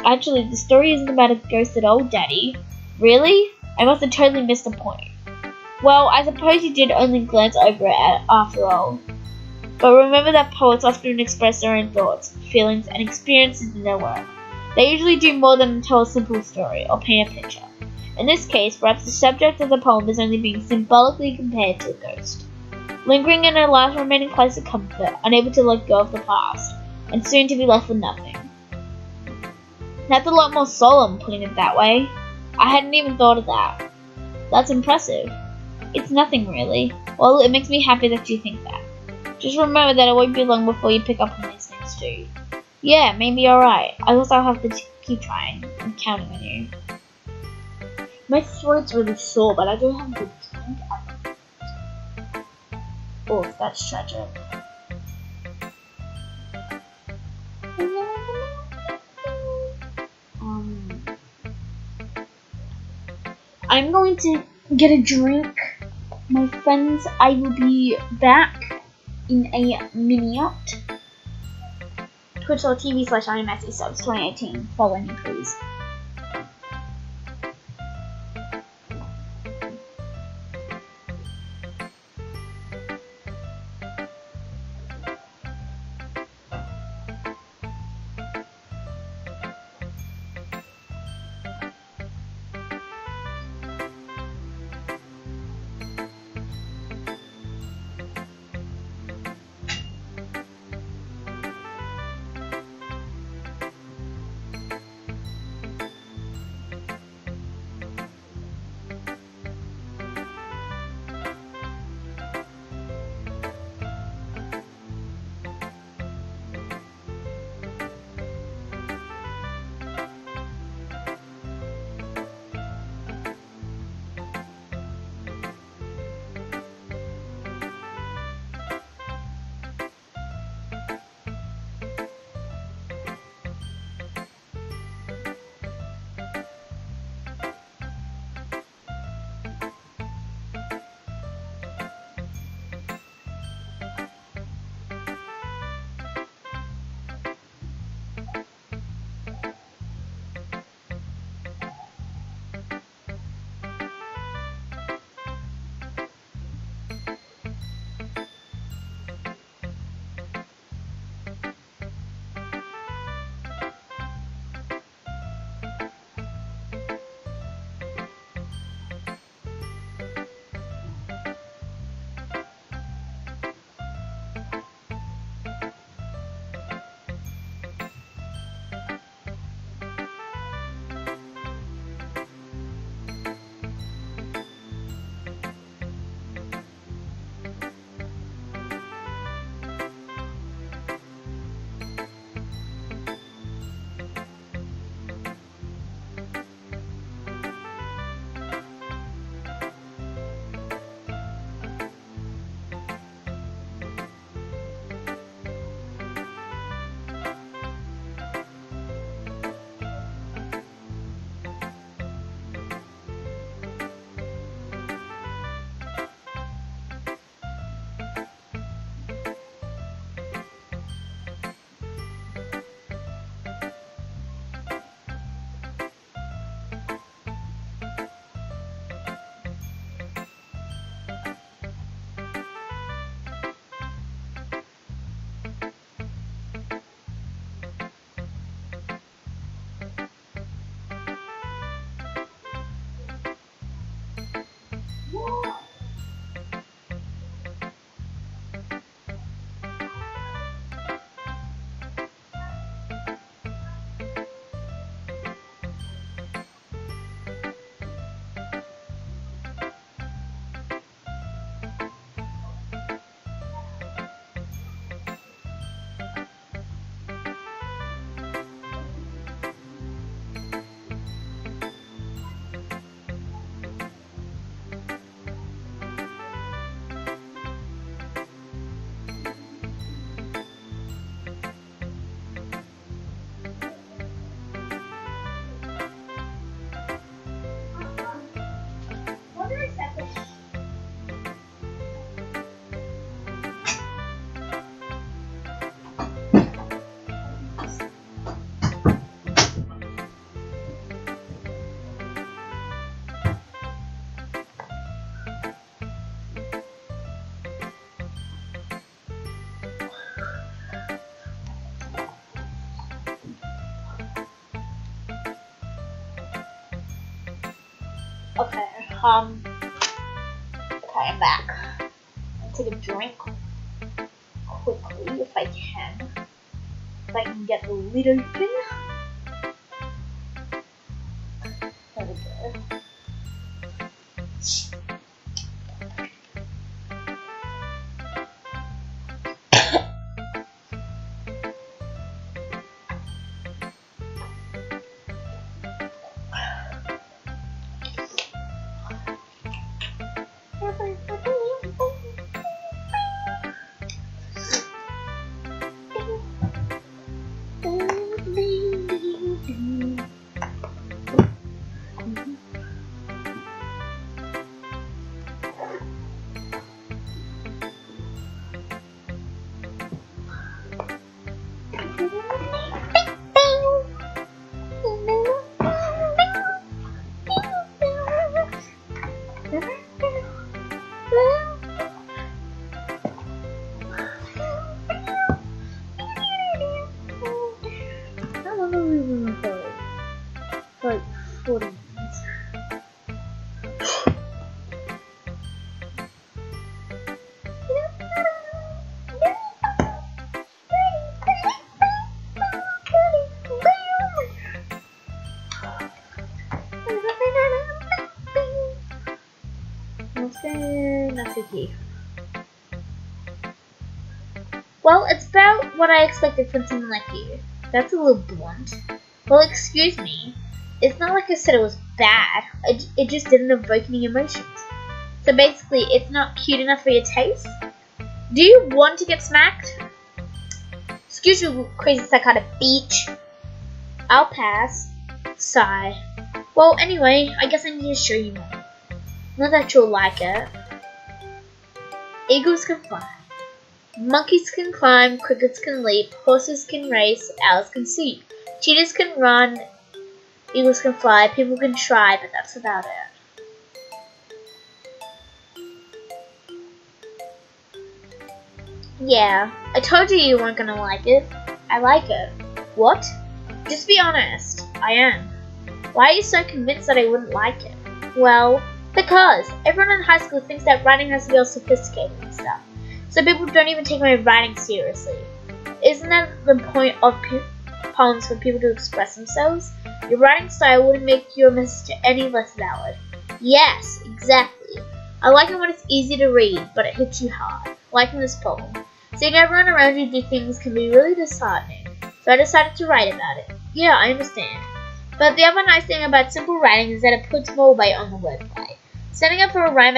Actually, the story isn't about a ghost at all, Daddy. Really? I must have totally missed the point. Well, I suppose you did only glance over it after all. But remember that poets often express their own thoughts, feelings, and experiences in their work. They usually do more than tell a simple story or paint a picture. In this case, perhaps the subject of the poem is only being symbolically compared to a ghost. Lingering in her last remaining place of comfort, unable to let go of the past, and soon to be left with nothing. That's a lot more solemn, putting it that way. I hadn't even thought of that. That's impressive. It's nothing really. Well, it makes me happy that you think that. Just remember that it won't be long before you pick up on these things too. Yeah, maybe you're right. I guess I'll have to keep trying. I'm counting on you. My throat's really sore, but I don't have a good drink at the Oh, that's tragic. I'm going to get a drink. My friends, I will be back in a minute. Twitch.tv/IMSESubs2018. Follow me, please. Okay, okay, I'm back. I'll take a drink quickly if I can. If I can get the lid open. There we go. Like 40 minutes. Well, it's about what I expected from someone like you. That's a little blunt. Well, excuse me. It's not like I said it was bad. It just didn't evoke any emotions. So basically, it's not cute enough for your taste? Do you want to get smacked? Excuse me, crazy psychotic beach. I'll pass. Sigh. Well, anyway, I guess I need to show you more. Not that you'll like it. Eagles can fly. Monkeys can climb, crickets can leap, horses can race, owls can sleep. Cheetahs can run, eagles can fly, people can try, but that's about it. Yeah, I told you weren't gonna like it. I like it. What? Just be honest. I am. Why are you so convinced that I wouldn't like it? Well, because everyone in high school thinks that writing has to be all sophisticated and stuff. So people don't even take my writing seriously. Isn't that the point of poems for people to express themselves? Your writing style wouldn't make your message any less valid. Yes, exactly. I like it when it's easy to read, but it hits you hard. Like in this poem. Seeing everyone around you do things can be really disheartening. So I decided to write about it. Yeah, I understand. But the other nice thing about simple writing is that it puts more weight on the wordplay. Setting up for a rhyme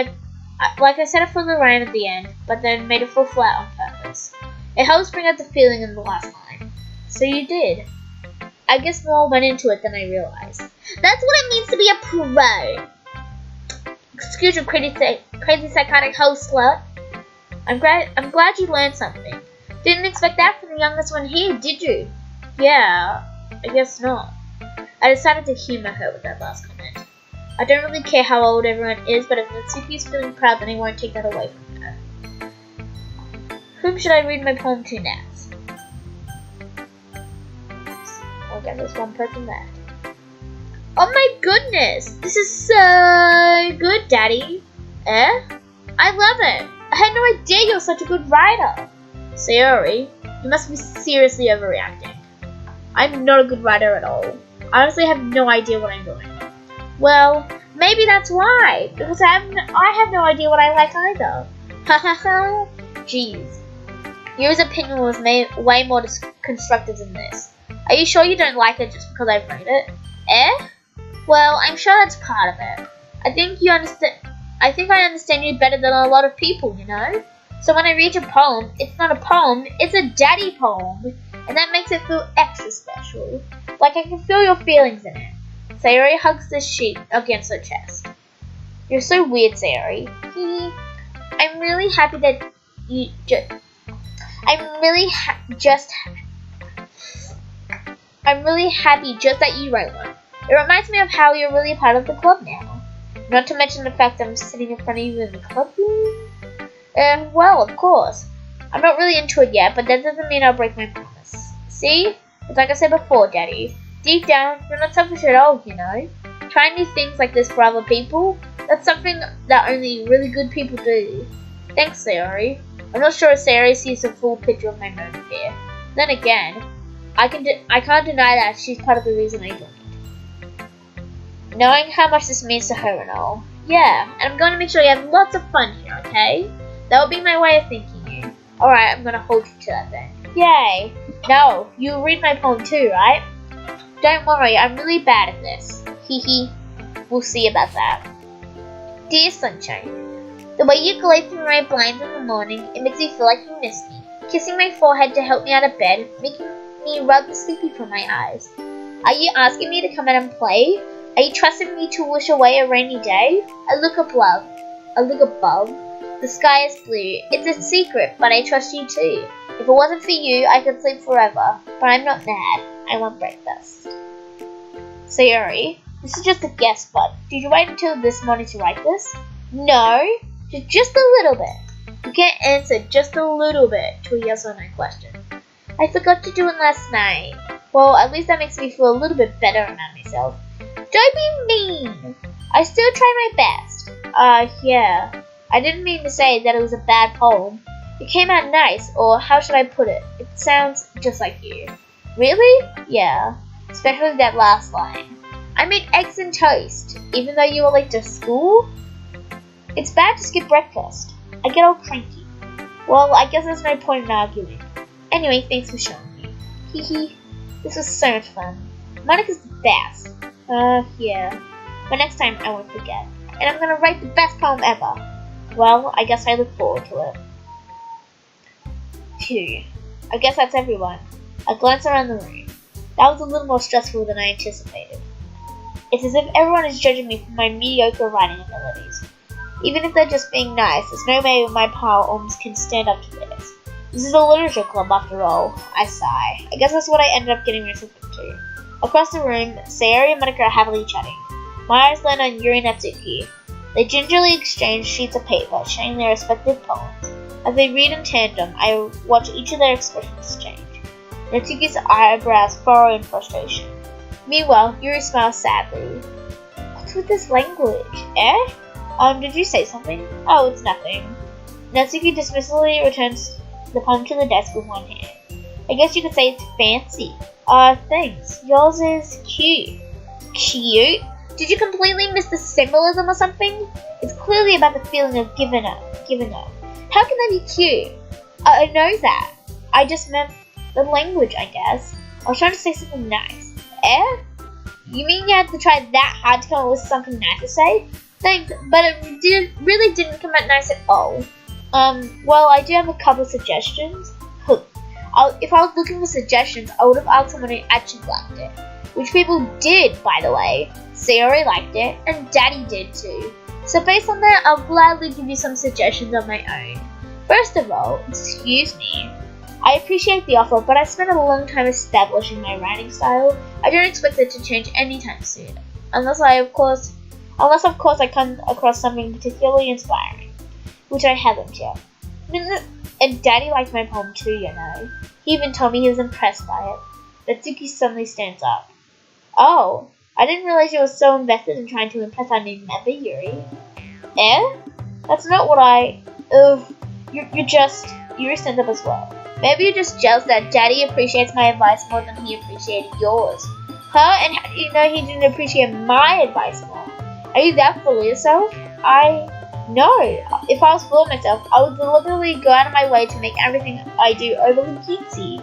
like I set it for the rhyme at the end, but then made it fall flat on purpose. It helps bring out the feeling in the last line. So you did. I guess more went into it than I realized. That's what it means to be a pro. Excuse me, crazy psychotic host slut. I'm glad you learned something. Didn't expect that from the youngest one here, did you? Yeah, I guess not. I decided to humor her with that last comment. I don't really care how old everyone is, but if Natsuki's feeling proud, then I won't take that away from her. Whom should I read my poem to next? Okay, there's one person left. Oh my goodness! This is so good, Daddy. Eh? I love it. I had no idea you were such a good writer. Sayori, you must be seriously overreacting. I'm not a good writer at all. I honestly have no idea what I'm doing. Well, maybe that's why, because I have no idea what I like either. Ha ha ha. Jeez. Your opinion was way more constructive than this. Are you sure you don't like it just because I've read it? Eh? Well, I'm sure that's part of it. I think I understand you better than a lot of people, you know? So when I read your poem, it's not a poem, it's a daddy poem. And that makes it feel extra special. Like I can feel your feelings in it. Sayori hugs the sheet against her chest. You're so weird, Sayori. I'm really happy that you I'm really happy just that you wrote one. It reminds me of how you're really part of the club now. Not to mention the fact that I'm sitting in front of you in the club room. Well, of course. I'm not really into it yet, but that doesn't mean I'll break my promise. See? It's like I said before, Daddy. Deep down, you're not selfish at all, you know. trying new things like this for other people, that's something that only really good people do. Thanks, Sayori. I'm not sure if Sayori sees the full picture of my motive here. Then again, I can't deny that she's part of the reason I joined. Knowing how much this means to her and all. Yeah, and I'm going to make sure you have lots of fun here, okay? That would be my way of thanking you. Alright, I'm going to hold you to that then. Yay! No, you read my poem too, right? Don't worry, I'm really bad at this. Hee. We'll see about that. Dear Sunshine, the way you glide through my blinds in the morning, it makes me feel like you miss me. Kissing my forehead to help me out of bed, making me rub the sleepy from my eyes. Are you asking me to come out and play? Are you trusting me to wish away a rainy day? I look above. The sky is blue. It's a secret, but I trust you too. If it wasn't for you, I could sleep forever. But I'm not mad. I want breakfast. Sayori, this is just a guess, but did you wait until this morning to write this? No, just a little bit. You can't answer just a little bit to a yes or no question. I forgot to do it last night. Well, at least that makes me feel a little bit better about myself. Don't be mean! I still try my best. Yeah. I didn't mean to say that it was a bad poem. It came out nice, or how should I put it? It sounds just like you. Really? Yeah. Especially that last line. I made eggs and toast, even though you were late to school? It's bad to skip breakfast. I get all cranky. Well, I guess there's no point in arguing. Anyway, thanks for showing me. Hee. This was so much fun. Monica's the best. Yeah. But next time I won't forget. And I'm gonna write the best poem ever. Well, I guess I look forward to it. Phew. I guess that's everyone. I glance around the room. That was a little more stressful than I anticipated. It's as if everyone is judging me for my mediocre writing abilities. Even if they're just being nice, there's no way my poems can stand up to this. This is a literature club after all. I sigh. I guess that's what I ended up getting myself into. Across the room, Sayori and Monica are happily chatting. My eyes land on Yuri and Natsuki. They gingerly exchange sheets of paper, sharing their respective poems. As they read in tandem, I watch each of their expressions change. Natsuki's eyebrows furrow in frustration. Meanwhile, Yuri smiles sadly. What's with this language? Did you say something? Oh, it's nothing. Natsuki dismissively returns the poem to the desk with one hand. I guess you could say it's fancy. Thanks. Yours is cute. Cute? Did you completely miss the symbolism or something? It's clearly about the feeling of giving up. How can that be cute? I know that. I just meant the language, I guess. I was trying to say something nice. You mean you had to try that hard to come up with something nice to say? Thanks, but it really didn't come out nice at all. Well, I do have a couple of suggestions. If I was looking for suggestions, I would have asked someone who actually liked it. Which people did, by the way. Sayori liked it, and Daddy did too. So based on that, I'll gladly give you some suggestions of my own. First of all, excuse me. I appreciate the offer, but I spent a long time establishing my writing style. I don't expect it to change anytime soon. Unless of course I come across something particularly inspiring. Which I haven't yet. And Daddy liked my poem too, you know. He even told me he was impressed by it. Natsuki suddenly stands up. Oh, I didn't realize you were so invested in trying to impress our new member, Yuri. That's not what Yuri stands up as well. Maybe you're just jealous that Daddy appreciates my advice more than he appreciated yours. And how do you know he didn't appreciate my advice more? Are you that full of yourself? No. If I was full of myself, I would deliberately go out of my way to make everything I do overly cutesy.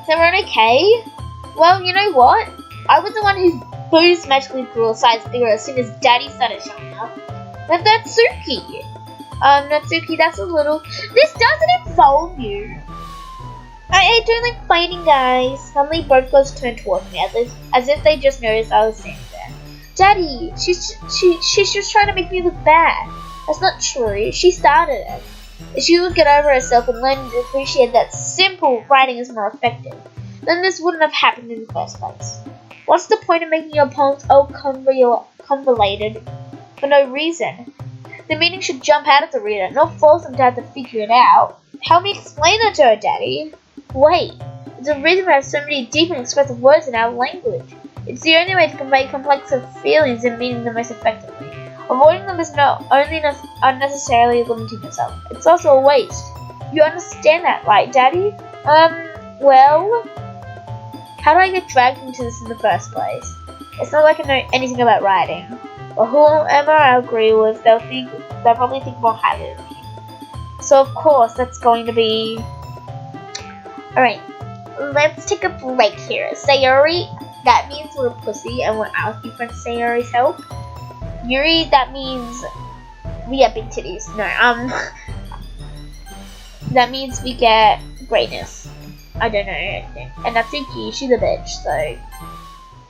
Everyone okay? Well, you know what? I was the one whose boobs magically grew a size bigger as soon as Daddy started showing up. That's Natsuki. Natsuki, that's a little... This doesn't involve you. I don't like fighting, guys. Suddenly, both girls turned towards me as if they just noticed I was standing there. Daddy, she's just trying to make me look bad. That's not true. She started it. If she would get over herself and learn to appreciate that simple writing is more effective, then this wouldn't have happened in the first place. What's the point of making your poems all convoluted for no reason? The meaning should jump out at the reader, not force them to have to figure it out. Help me explain it to her, Daddy. Wait, It's a reason we have so many deep and expressive words in our language. It's the only way to convey complex feelings and meaning the most effectively. Avoiding them is not only unnecessarily limiting yourself, it's also a waste. You understand that, right, Daddy? Well, how do I get dragged into this in the first place? It's not like I know anything about writing. But whoever I agree with, they'll probably think more highly of me. So of course, that's going to be... Alright, let's take a break here. Sayori, that means we're a pussy and we'll ask you for Sayori's help. Yuri, that means we get big titties. No, that means we get greatness. I don't know anything. And Natsuki, she's a bitch, so...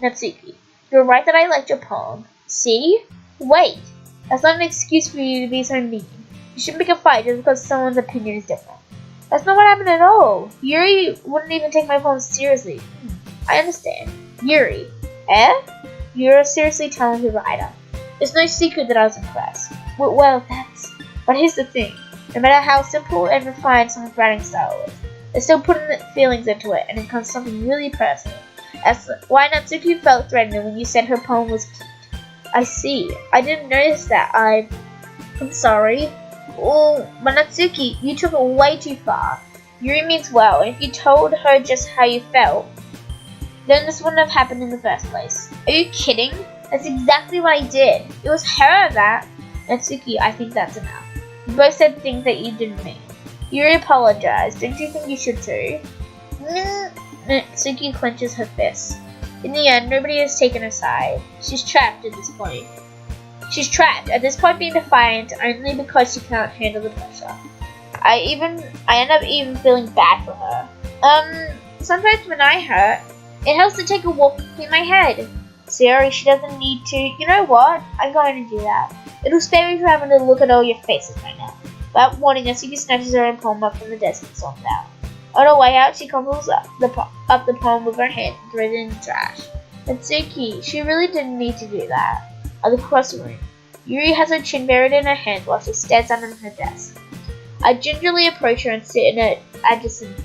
Natsuki, you're right that I liked your poem. See? Wait, that's not an excuse for you to be so mean. You shouldn't pick a fight just because someone's opinion is different. That's not what happened at all. Yuri wouldn't even take my poem seriously. I understand. Yuri, you're a seriously talented writer. It's no secret that I was impressed. Well, but here's the thing. No matter how simple and refined someone's writing style is, they're still putting feelings into it and it becomes something really personal. That's why Natsuki felt threatened when you said her poem was cute. I see. I didn't notice that. I'm sorry. Oh, but Natsuki, you took it way too far. Yuri means well, and if you told her just how you felt, then this wouldn't have happened in the first place. Are you kidding? That's exactly what I did. It was her that... Natsuki, I think that's enough. You both said things that you didn't mean. Yuri apologized. Don't you think you should too? Natsuki clenches her fists. In the end, nobody has taken her side. She's trapped at this point. She's trapped, at this point being defiant only because she can't handle the pressure. I end up even feeling bad for her. Sometimes when I hurt, it helps to take a walk to clean my head. Sayori, she doesn't need to. You know what? I'm going to do that. It'll spare me from having to look at all your faces right now. Without warning, Natsuki snatches her own poem up from the desk and slams out. On her way out, she crumbles up the poem with her hand and throws it in the trash. Natsuki, she really didn't need to do that. I look across the room. Yuri has her chin buried in her hand while she stares down at her desk. I gingerly approach her and sit in an adjacent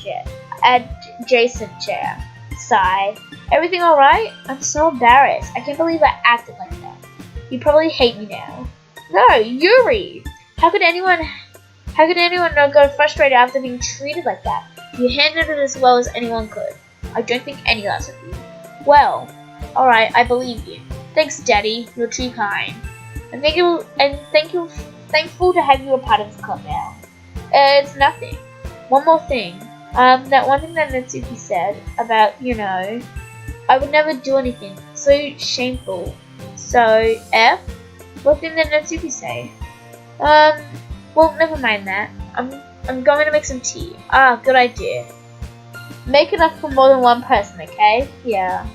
chair. Sigh. Everything alright? I'm so embarrassed. I can't believe I acted like that. You probably hate me now. No, Yuri! How could anyone not go frustrated after being treated like that? You handled it as well as anyone could. I don't think any less of you. Well, alright, I believe you. Thanks, Daddy. You're too kind. And thankful to have you a part of the club now. It's nothing. One more thing. That one thing that Natsuki said about, I would never do anything. So shameful. So, what thing did Natsuki say? Well, never mind that. I'm going to make some tea. Ah, good idea. Make enough for more than one person, okay? Yeah.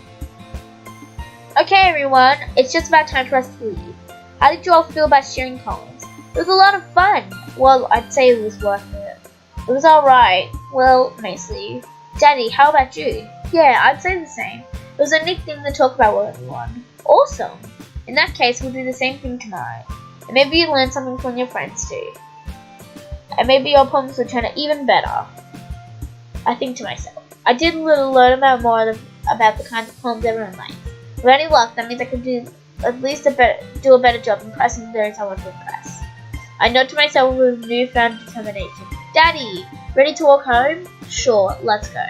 Okay, everyone. It's just about time for us to leave. How did you all feel about sharing poems? It was a lot of fun. Well, I'd say it was worth it. It was alright. Well, mostly. Daddy, how about you? Yeah, I'd say the same. It was a neat thing to talk about with everyone. Awesome. In that case, we'll do the same thing tomorrow. And maybe you learn something from your friends too. And maybe your poems will turn out even better. I think to myself. I did learn about about the kinds of poems everyone likes. With any luck, that means I could do at least do a better job impressing those I want to impress. I nod to myself with newfound determination. Daddy, ready to walk home? Sure, let's go.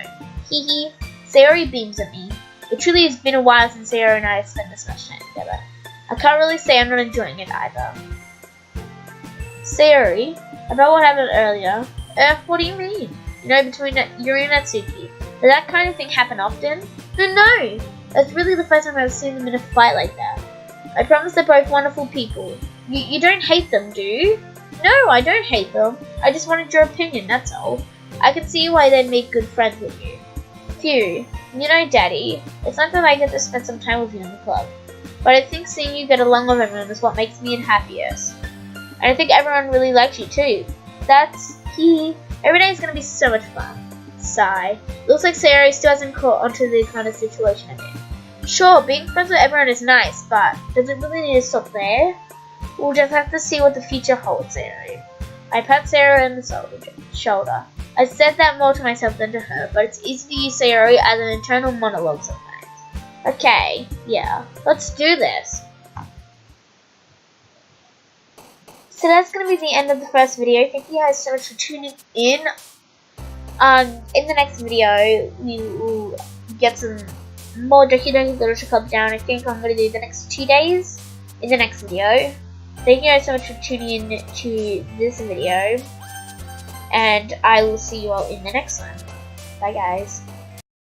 Hee hee. Sayori beams at me. It truly has been a while since Sayori and I have spent this much time together. I can't really say I'm not enjoying it either. Sayori, about what happened earlier. What do you mean? Between Yuri and Natsuki. Does that kind of thing happen often? No. That's really the first time I've seen them in a fight like that. I promise they're both wonderful people. You don't hate them, do you? No, I don't hate them. I just wanted your opinion, that's all. I can see why they'd make good friends with you. Phew. Daddy, it's not that I get to spend some time with you in the club. But I think seeing you get along with everyone is what makes me happiest. And I think everyone really likes you too. That's every day is gonna be so much fun. Sigh. Looks like Sayori still hasn't caught onto the kind of situation I'm in. Sure, being friends with everyone is nice, but does it really need to stop there? We'll just have to see what the future holds, Sayori. I pat Sayori on the shoulder. I said that more to myself than to her, but it's easy to use Sayori as an internal monologue sometimes. Okay, yeah, let's do this. So that's going to be the end of the first video. Thank you guys so much for tuning in. In the next video, we will get some more Doki Literature Club down. I think I'm going to do the next 2 days in the next video. Thank you guys so much for tuning in to this video. And I will see you all in the next one. Bye guys.